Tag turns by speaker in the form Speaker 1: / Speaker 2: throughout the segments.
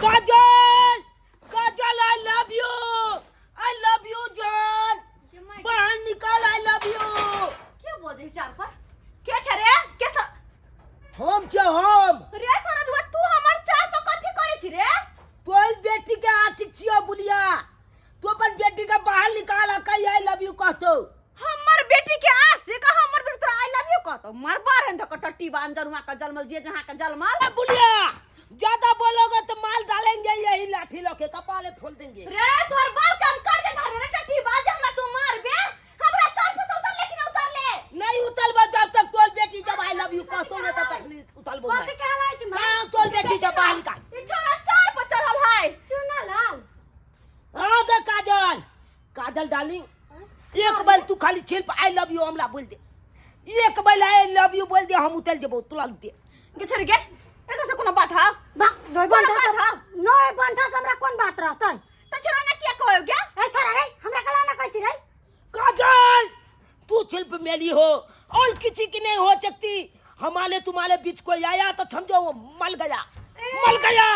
Speaker 1: Kajal Kajal I love you जान बाहर निकाल आई लव यू
Speaker 2: क्या बोल रही चार पर क्या छरे कैसा
Speaker 1: हम छ हम
Speaker 2: रे सोना दुआ तू हमर चार पर कथि करे छी रे
Speaker 1: तोल बेटी के आशिक छियो बुलिया तू अपन बेटी के बाहर निकाल कई आई लव यू कहतो
Speaker 2: हमर बेटी के आशिक हमर बेटी तोरा आई लव यू कहतो मर बारन द टट्टी बान जरुआ का जलमल जे जहां का जलमल
Speaker 1: बुलिया ज्यादा बोलोगे तो माल डालेंगे यही लाठी लोके कपाले खोल देंगे
Speaker 2: रे तोर बाल काम कर दे धरे रे टट्टी बाज हमरा तू मार बे हमरा चार पर उतर लेकिन उतर ले
Speaker 1: नहीं उतलबा जब तक तोल बेटी जब आई लव यू कहतो ना तब तक नहीं उतलबो
Speaker 2: बात कहलाय छी
Speaker 1: हां तोल बेटी जब बाहर निकाल
Speaker 2: ई छोरा चार पर चढ़ल है चुना लाल
Speaker 1: हां तो काजल काजल डार्लिंग एक बार तू खाली छिल पे आई लव यू हमला बोल दे एक बार आई लव यू बोल दे हम उतल जेबो तुला लुटे
Speaker 2: के छोरी के ऐसा से कोनो बात है
Speaker 3: दो बंठा था नो बंठा से हमरा कोन बात रहतै
Speaker 2: त छोरा ने क्या कहो गे
Speaker 3: ए छोरा रे हमरा कला ना कहै छी रे
Speaker 1: काजल तू छिल पे मेरी हो और किसी की नहीं हो सकती हमारे तुम्हारे बीच कोई आया तो समझो वो मर गया
Speaker 3: मर गया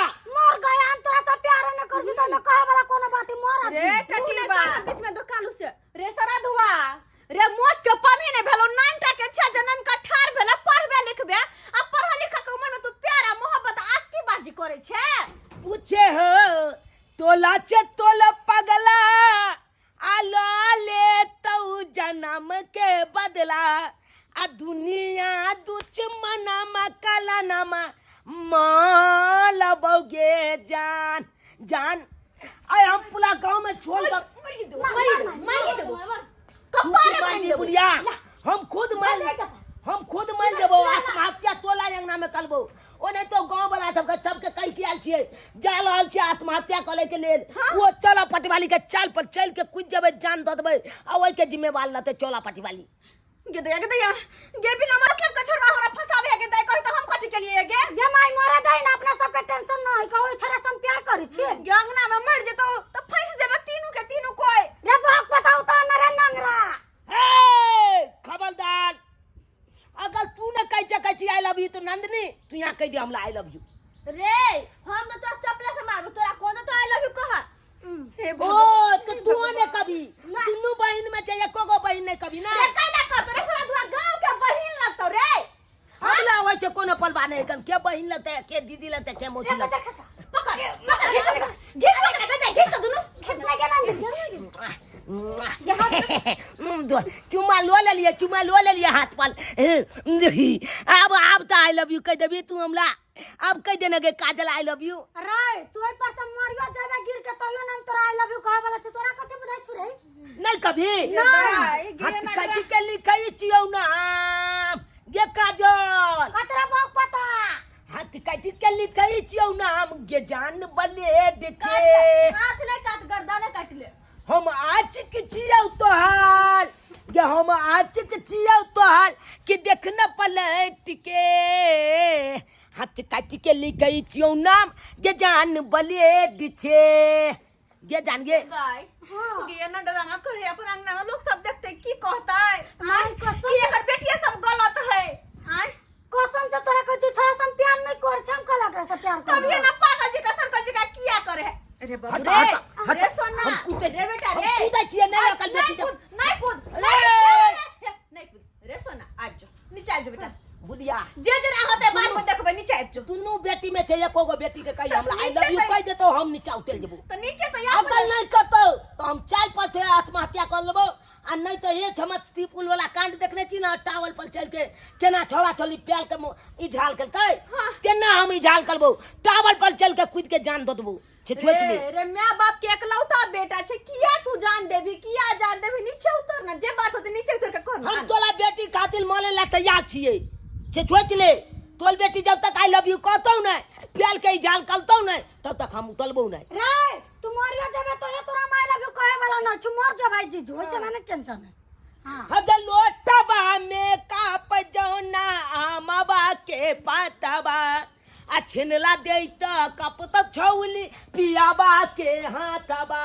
Speaker 3: हम तोरा से प्यार न कर सुता न कहे वाला कोनो बात मर
Speaker 2: रे टट्टी बा बीच में दो कालू से रे सरा धुआ रे मोच के पमी ने भेलो 9टा के 6 जन्म का ठार भेला पढ़बे लिखबे आ पढ़ लिख के मन तू प्यार मोहब्बत आस्की बाजी करे छे
Speaker 1: पूछे हो तोला चे तोला पगला आलो ले तो जन्म के बदला आ दुनिया दुश्मना मा काला नामा माला बोगे जान जान आय हम पूरा गांव में छोड़ कर
Speaker 2: मार दो कपाले मार
Speaker 1: बुढ़िया हम खुद मार देबो आत्महत्या तोला अंगना में करबो ओ नहीं तो गांव वाला सबके कहि कियाल छिए जा रहल छी आत्महत्या करे के लेल वो चला पटवाली के चाल पर चल के कुछ जबे जान द देबे आ ओइ के जिम्मेवार लते चला पटवाली
Speaker 2: गे दया गे बिना मतलब का छोरा हमरा फसावे के दय कहि त हम कथि के लिए गे
Speaker 3: माई मरे दई ना अपना सब के टेंशन न है कहै छोरा सम प्यार करै छी
Speaker 2: गे अंगना में मर जेतो त फंस जेबे तीनों के तीनों कोई
Speaker 3: रे बाप बताओ त नरे नंगरा
Speaker 1: हे खबरदार अगर तू ने कह छी आई लव यू तो नंदनी तू यहां कह दे हमला आई लव यू
Speaker 2: रे हम तो चपले से मारबो तोरा कोन तो आई लव यू कहा हे
Speaker 1: ओ तो तू ने कभी तीनों बहन में चाहिए कोगो बहन ने कभी ना
Speaker 2: रे कैला कर रे सारा दुआ गांव के बहिन लगतो रे
Speaker 1: हमला होय छे कोनो पलवा नहीं कन के बहन लगते है के दीदी लगते है के मोची लगते
Speaker 2: पकड़ घिस दुनु
Speaker 3: खिचना के नंद
Speaker 1: चुमा लो ले लिए हाथ पर अब तो आई लव यू कह देबी तू हमला अब कह देना के काजल आई लव यू
Speaker 3: रे तोय पर त मरियो जाबे गिर के तइयो नाम तोरा आई लव यू कहे वाला छ तोरा कथि बुझाइ छु रे
Speaker 1: नहीं कभी हाथ काटी के लिखई छियौ ना गे काजल
Speaker 3: कतरा बाप पता
Speaker 1: हाथ काटी के लिखई छियौ ना गे जान बले देछे
Speaker 2: हाथ नहीं काट गर्दन काट ले
Speaker 1: हम आज के छियौ तोहार गे हम आज के छियौ तोहार कि देखना पलट के हाथ काटी के लिखई छियौ नाम गे जान ब्लेड छे गे जान गे
Speaker 2: गाय गे ना डराना करे अपन अंगना में लोग सब देखते की कहता है
Speaker 3: माय कसम
Speaker 2: कि एकर बेटिया सब गलत है आय
Speaker 3: कसम से तोरा कहै छोरा सम प्यार नहीं कर छम कला करे से प्यार कर
Speaker 2: तब ये ना पागल जी का शंकर जी का किया करे है अरे बाबू रे रे सोना रे बेटा रे
Speaker 1: कूदा छिए नहीं अकल बेटी जब
Speaker 2: नहीं कूद नहीं कूद रे सोना आज जो नीचे आ जा बेटा
Speaker 1: बुलिया
Speaker 2: जे जे होते बाद में देखबे नीचे आ जो
Speaker 1: दुनु बेटी में छै एकोगो बेटी के कही हमरा आई लव यू कह देतो हम नीचे उतर जेबो
Speaker 2: तो नीचे तो यार
Speaker 1: अकल नहीं करतो तो हम चाय पर से आत्महत्या कर लेबो आ नहीं तो ये झमती पुल वाला कांड देखने छी ना टावल पर चल के केना छोड़ा छोली पैर के इझाल करके केना हम इझाल करबो टावल पर चल के कूद के जान दो देबो छोच ले
Speaker 2: रे मां बाप के एकलौता बेटा छे किया तू जान देबी किया जान देबी नीचे उतर ना जे बात होते नीचे उतर के कर
Speaker 1: हम तोला बेटी खातिर मोले ला तैयार छिए छोच ले तोल बेटी जब तक आई लव यू कहतो ना प्याल के इझाल करतो ना तब तक हम उतलबो ना
Speaker 3: रे तू मरियो जाबे तो ये तोरा आई लव यू कहे वाला न छु मर जा भाई जी जो से माने टेंशन है हां
Speaker 1: अगर लोटबा में काप जौना आमबा के पातबा आ छिनला दे त कप त छौली पियाबा के हाथबा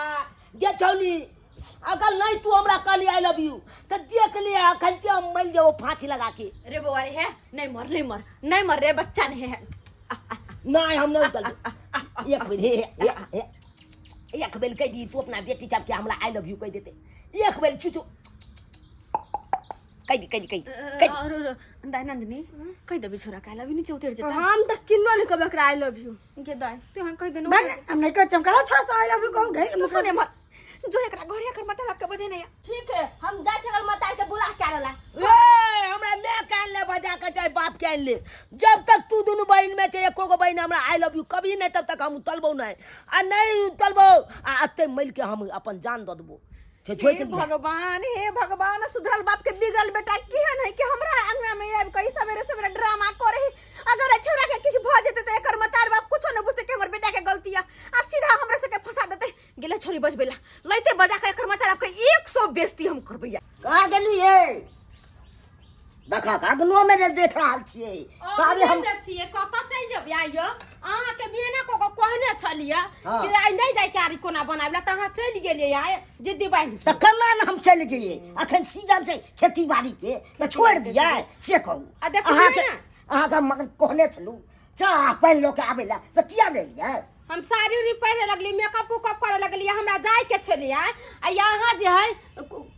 Speaker 1: गे छौली अगर नहीं तू हमरा कहली आई लव यू तो देख लिया अखन ते हम मिल जाओ फांसी लगा के
Speaker 2: रे बुआ रे है नहीं मर रे बच्चा नहीं है
Speaker 1: नहीं हम नहीं उतल एक बेर एक बेर कह दी तू अपना बेटी चाप के हमरा आई लव यू कह देते एक बेर चुचू कह दी
Speaker 2: और दाई नंदिनी कह देबी छोरा का लव नहीं चौतेर जता
Speaker 3: हम त किन्नो नहीं कहबे एकरा आई लव यू
Speaker 2: के दाई तू हम कह देनो
Speaker 3: हम नहीं कह चमका छोरा से आई लव यू कहूं गई
Speaker 2: सुने मत जो एकरा घरे कर मतलब के बजे नहीं
Speaker 3: ठीक है हम जा ठगल मतार के बुला के आला
Speaker 1: ए हमरा मैं कह ले बजा के चाहे बाप कह ले जब तक तू दोनों बहन में चाहे एको बहन हमरा आई लव यू कभी नहीं तब तक हम उतलबो नहीं आ नहीं उतलबो आ अते मिल के हम अपन जान द देबो से छोड़ के
Speaker 2: हे भगवान सुधरल बाप के बिगल बेटा की है नहीं कि हमरा अंगना में आब कई सवेरे सवेरे ड्रामा करे अगर छोरा के किछ भ जेते त एकर मतार बाप कुछ न बुझते कि हमर बेटा के गलती है आ सीधा हमरा से के फंसा देते गेले छोरी बजबेला लइते बजा के एकर मतार बाप के 100 बेइज्जती हम करबैया
Speaker 1: कहां गेलू ये देखा का गनो में देख रहल छियै
Speaker 4: अबे हम छियै कत चल जब आइयो अहाँ के बिना को कहने छलिए कि आई नहीं जाय कारी कोना बनाबला त अहाँ चल गेलिए आए जिद्दी बहन
Speaker 1: त कन्ना न हम चल जइए अखन सीजन छै खेती बाड़ी के त छोड़ दिया से कहू
Speaker 4: आ देखिए ना
Speaker 1: अहाँ का मगन कहने छलू चाह पहन लो के आबेला से किया ले लिया
Speaker 4: हम साड़ी उड़ी पहने लगली मेकअप उकअप करे लगली हमरा जाय के छलिए आ यहाँ जे है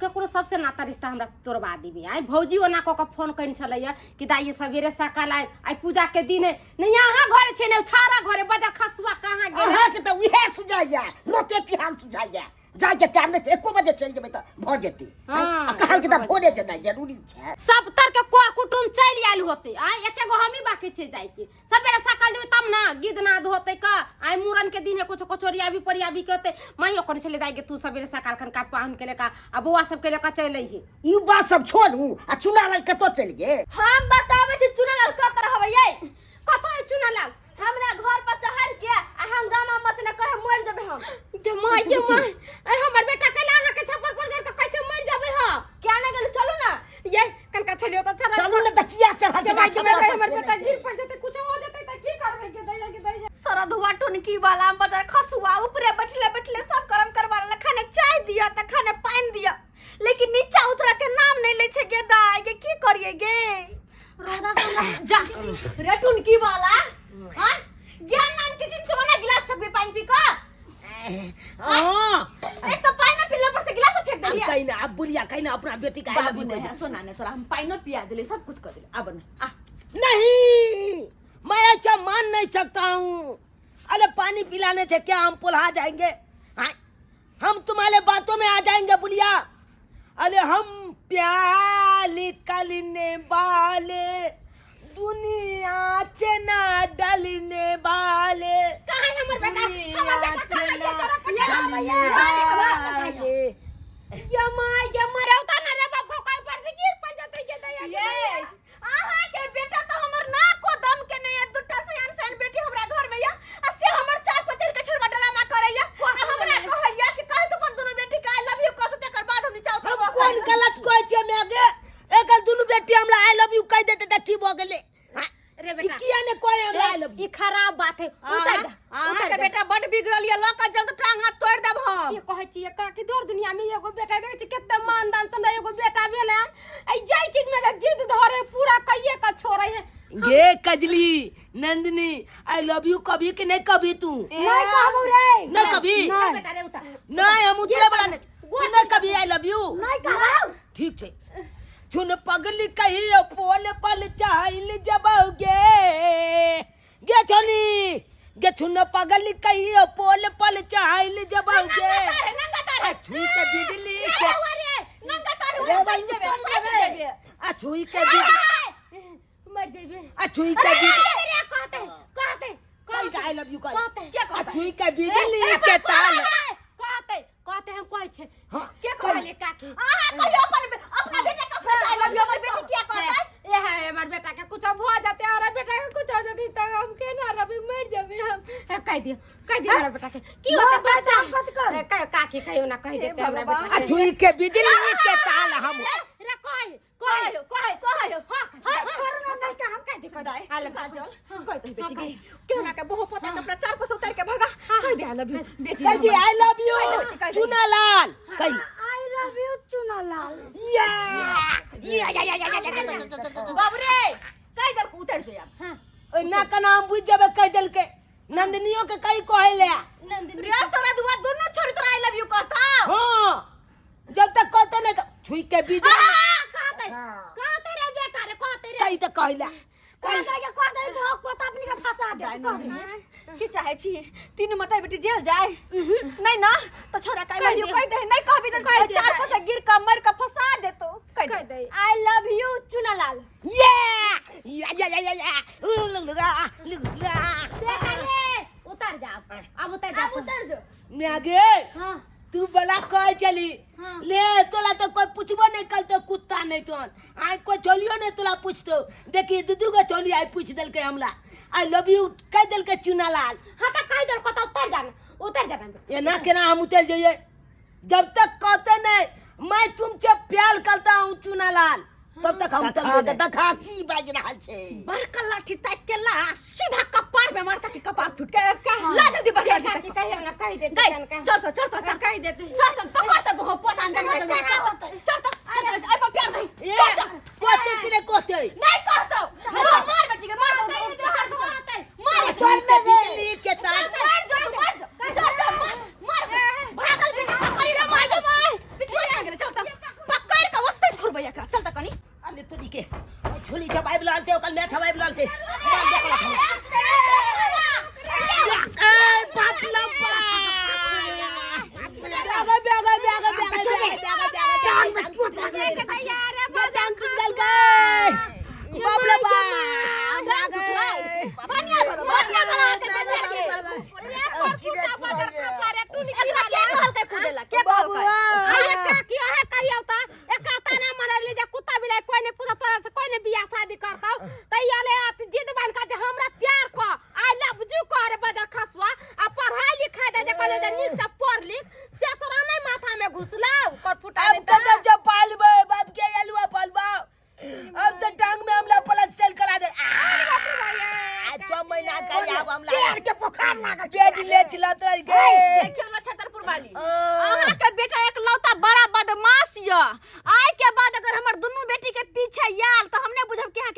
Speaker 4: ककरो सबसे नाता रिश्ता हमरा तोड़वा दीबी आई भौजी ओना को फोन कइन छलैया कि दाई सवेरे सकाल आई पूजा के दिन नहीं यहाँ घर छै ने छारा घरे बजा खसुआ कहाँ गेल
Speaker 1: अहाँ के त उहे सुझाइया लोटे पिहान सुझाइया जाय के टाइम नहीं 1 बजे चल जेबै त भ जेतै आ कहल के त भोरे जेनाइ जरूरी छै
Speaker 4: सब तर के कोर कुटुम चल आयल होते आ एके गो हम ही बाकी छै जाय के सवेरे सकाल जेबै तब ना गिद नाद होते का आई मूरन के दिन कुछ कचोरिया भी परियाबी के होते माइयो कोन छले दाई के तू सवेरे सकाल खन का पाहुन के लेका आ बुआ सब के लेका चल आई
Speaker 1: ई बात सब छोड़ू आ चुना लाल कतो चल गे
Speaker 2: हम बतावे छी चुनालाल क कर हवै
Speaker 4: कतो है चुनालाल
Speaker 2: हमरा घर पर चढ़ के आ हंगामा मचने कहे मर जबे हम
Speaker 4: के माय हमर बेटा के लाहा के छप्पर पर जर के कैसे मर जाबे ह
Speaker 2: क्या ना गेल चलू ना
Speaker 4: ये कनका छलियो त चढ़ा
Speaker 1: चलू न त किया चढ़ा
Speaker 4: के भाई के हमर बेटा गिर पड़ जेते कुछ हो जेते त की करबे के दैया
Speaker 2: सारा धुआ टुनकी वाला हम बाजार खसुआ ऊपरे बैठले सब करम करवा ले खाने चाय दिया त खाने पानी दिया लेकिन नीचे उतरा के नाम नहीं ले छे गे दाई के की करिए गे रोदा जा रे टुनकी वाला हां ज्ञान नाम के चिन सोना गिलास फेंक पानी पी का
Speaker 1: हां
Speaker 2: एक तो पानी पीले पर से गिलास फेंक दिया
Speaker 1: कहीं ना अब बुलिया कहीं ना अपना बेटी का
Speaker 2: बाबू ने है सोना ने तोरा हम पानी पिया दिले सब कुछ कर दिले अब ना
Speaker 1: नहीं मैं अच्छा मान नहीं सकता हूँ अरे पानी पिलाने से क्या हम पुलहा जाएंगे हाँ? हम तुम्हारे बातों में आ जाएंगे बुलिया अरे हम प्याली कलने वाले दुनिया से ना डलने वाले
Speaker 4: कहां है हमर बेटा ये मरौता ना रे बाप कोई पर से गिर पड़ जाते के दैया
Speaker 2: ये आहा के बेटा तो हमर ना को दम के नहीं है दुटा से इंसान बेटी हमरा घर में या असे हमर चार पचर के छोड़ डलामा करैया हमरा कहैया कि कह तू अपन दोनों बेटी का आई लव यू कह तो तेकर बाद हम नीचे उतरबो
Speaker 1: कौन गलत कोई छे मैं आगे एक दोनों बेटी हमरा आई लव यू कह देते त की भ गेले
Speaker 4: रे बेटा
Speaker 1: किया ने कोई हमरा आई लव
Speaker 4: ये खराब बात है उतर जा
Speaker 2: आहा के बेटा बड़ बिगड़ल या लक जल्द टांग हाथ तोड़ देब हम
Speaker 4: ये कहै छी का कि दौर दुनिया में एगो बेटा देख छी केते मानदान से हमरा एगो बेटा भेले आई जाय चीज में जिद धरे पूरा कइए का छोड़ै है
Speaker 1: गे कजली नंदिनी आई लव यू कभी कि नहीं कभी तू
Speaker 3: नहीं कहबो रे
Speaker 1: नहीं कभी
Speaker 4: बेटा रे उतर
Speaker 1: नहीं हम उतरे बड़ा नहीं कभी आई लव यू
Speaker 3: नहीं कहबो
Speaker 1: ठीक छे छुन पगली कही पोल पल चाहल जबोगे गे छोली गे छुन पगली कही पोल पल चाहल जबोगे छुई के बिजली के
Speaker 2: नंगा तारे वो सही जेबे
Speaker 1: छुई के बिजली
Speaker 4: मर जेबे
Speaker 1: छुई के बिजली
Speaker 4: कहते
Speaker 1: कही आई लव यू
Speaker 4: कहते क्या कहते
Speaker 1: छुई के बिजली के ताल
Speaker 4: कहते हम कहै छे
Speaker 1: हाँ,
Speaker 4: के कहले काकी
Speaker 2: आहा कहियो अपना बेटा का फेस आई लव यू हमर बेटी क्या कहता है
Speaker 4: ये है हमर बेटा के कुछ हो जाते और बेटा के कुछ हो जाती त हम के ना रबी मर जाबे हम कह दियो हमर बेटा के की होता बच्चा काकी कहियो ना कह देते हमरा बेटा के
Speaker 1: छुई के बिजली के ताल हम
Speaker 4: रे कह
Speaker 2: छोड़ ना नहीं का हम कह दे कदाई हाल काजल कह दे बेटी के क्यों ना के बहु पता के प्रचार को उतार के भागा कह दे आई लव यू बेटी
Speaker 1: कह दी आई लव यू चुना लाल कही
Speaker 3: आई लव यू चुनालाल
Speaker 2: बाबू रे कह दे उतर जो अब
Speaker 1: ना का नाम बुझ जाबे कह दिल के नंदनियों के कई कहले
Speaker 2: रे सारा दुआ दोनों छोरी तोरा आई लव यू कहता
Speaker 1: हां जब तक कहते नहीं तो छुई के बीज
Speaker 2: कहते रे बेटा रे कहते रे
Speaker 1: कई तो कहला
Speaker 3: कह दे तो पता अपनी के फंसा दे
Speaker 2: की चाहे छी तीनों माता बेटी जेल जाए नहीं ना तो छोरा का आई लव यू कह दे नहीं कहबी तो चार पैसा गिर का मर का फंसा दे तो कह दे
Speaker 3: आई लव यू चुनालाल
Speaker 1: या
Speaker 4: बेटा रे उतर जा अब उतर जा
Speaker 1: मैं आगे
Speaker 4: हां
Speaker 1: तू बड़ा कह चली ले तोला तो कोई पूछबो नहीं कल तो कुत्ता नहीं तो आई कोई चलियो नहीं तोला पूछतो देखी दुदू को चली आई पूछ दल के हमला आई लव यू कह दल के चुनालाल
Speaker 4: हां त कह दल को उतर जा
Speaker 1: ये ना केना हम उतर जाइए जब तक कहते नहीं मैं तुमसे प्यार करता हूँ चुनालाल तब तक हम देखा की बाज रहा छे
Speaker 2: बड़का लाठी तक के ला सीधा कपार में मारता कि कपार फूट के
Speaker 4: ला जल्दी बढ़िया कहियो ना कह दे
Speaker 2: चल तो कह दे चल पकड़ तो बहुत पता अंदर चल तो आई पर प्यार नहीं
Speaker 1: ए कोते तेरे कोते
Speaker 2: नहीं कर दो मार बेटी के मार दो मार
Speaker 1: छोड़ दे बिजली के तार
Speaker 2: मार भागल भी पकड़ी रे मार पिछले आ गेले चल तो पकड़ के ओते थुरबैया का चल तो कनी
Speaker 1: अरे तो दिखे छोली छपाई बुलाल छे ओकल मैं छपाई बुलाल छे ए पातला पा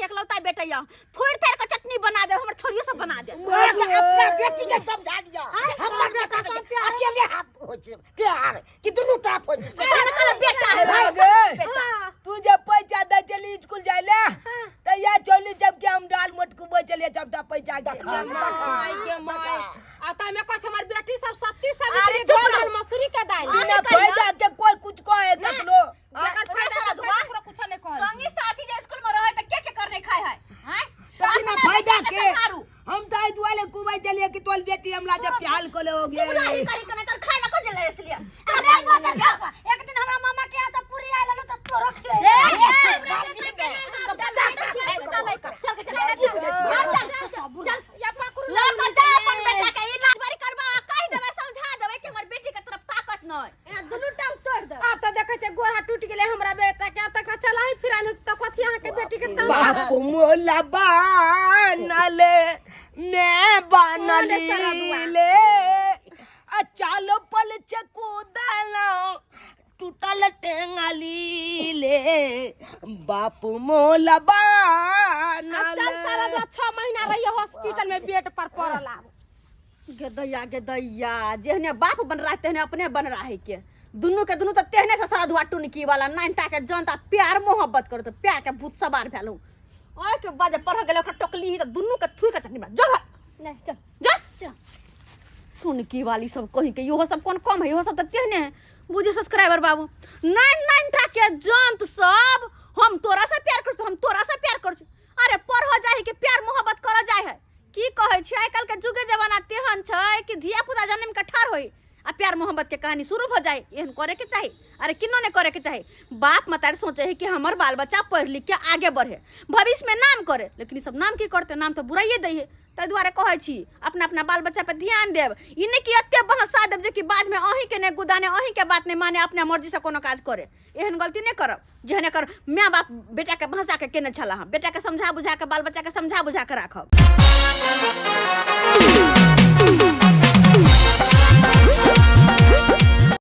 Speaker 2: थोड़ी देर का चटनी बना दे हमर छोरियो सब बना दे
Speaker 1: अपना बेटी के समझा दिया हमरा बेटा से अकेले हाथ हो छे प्यार कि दोनों तरफ हो छे
Speaker 2: बेटा है
Speaker 1: तू जब पैसा दे चली स्कूल जाए ले त या चली जब के हम डाल मोटकू बो चले जब पैसा देखा
Speaker 4: आता में कुछ हमर बेटी सब सत्ती सब गोल मसूरी के दाल
Speaker 1: बिना फायदा के कोई कुछ कहे तकलो
Speaker 2: अगर फायदा दुआ कुछ नहीं कह संगी साथी जे स्कूल में रहे त के करने खाए है हैं
Speaker 1: तो बिना फायदा के हम तो आई दुआले कुबाई चलिए कि तोल बेटी हमला जब प्याल को ले होगे
Speaker 2: नहीं करी कने त खाए ला को जले इसलिए
Speaker 3: एक दिन हमरा मामा के यहाँ से पूरी आइल तो तोरो खिले
Speaker 2: चल या पकड़ ला जा अपन बेटा के इलाज बारी करबा कहि देबे समझा देबे कि हमर बेटी के तरफ ताकत नहीं
Speaker 4: दुनु टांग तोड़ दे अब तो देखे छे गोर हाथ टूट गेले हमरा बेटा के तक चला ही फिरान त कथि यहां के बेटी के त
Speaker 1: बाप मोला बनले मैं बनली ले चालो पल चकूदला टूटल टेंगाली ले बाप मोला बनले
Speaker 4: चल सारा 6 महीना रही हॉस्पिटल में बेड पर पड़ल आब
Speaker 2: गे दैया जेहने बाप बन रहा है तेहने अपने बन रहा है के दुनू के दुनू तो तेहने से सारा दुआ टुनकी वाला नाइनटा के जनता प्यार मोहब्बत करो तो प्यार के भूत सवार भेलू ओए के बाद पढ़ गेल ओकरा टोकली ही तो दुनू के थुर के चटनी में जगह
Speaker 3: नहीं चल
Speaker 2: जा टुनकी वाली सब कहि के इहो सब कौन कम है इहो सब तो तेहने है बुझे सब्सक्राइबर बाबू नाइनटा के जंत सब हम तोरा से प्यार करछु हम तोरा से प्यार करछु अरे पढ़ हो जाए कि प्यार मोहब्बत कर जाए है की कहै छै आइ काल के जुगे जमाना तेहन छै कि धिया पुता जन्म के ठार होई आ प्यार मोहब्बत के कहानी शुरू हो जाए एहन करे के चाही अरे किन्नो ने करे के चाही बाप मतारी सोचे है कि हमर बाल बच्चा पढ़ लिख के आगे बढ़े भविष्य में नाम करे लेकिन सब नाम की करते नाम तो बुराइए दै है ताहि दुआरे कहै छी अपना अपना बाल बच्चा पे ध्यान देब ई नहीं कि एते बहसा देब जे कि बाद में अहीं के ने गुदाने अहीं के बात नहीं माने अपने मर्जी से कोनो काज करे एहन गलती नहीं करब जेहने कर माँ बाप बेटा के भंसा के केने छला हम बेटा के समझा बुझा के बाल बच्चा के समझा बुझा के राखब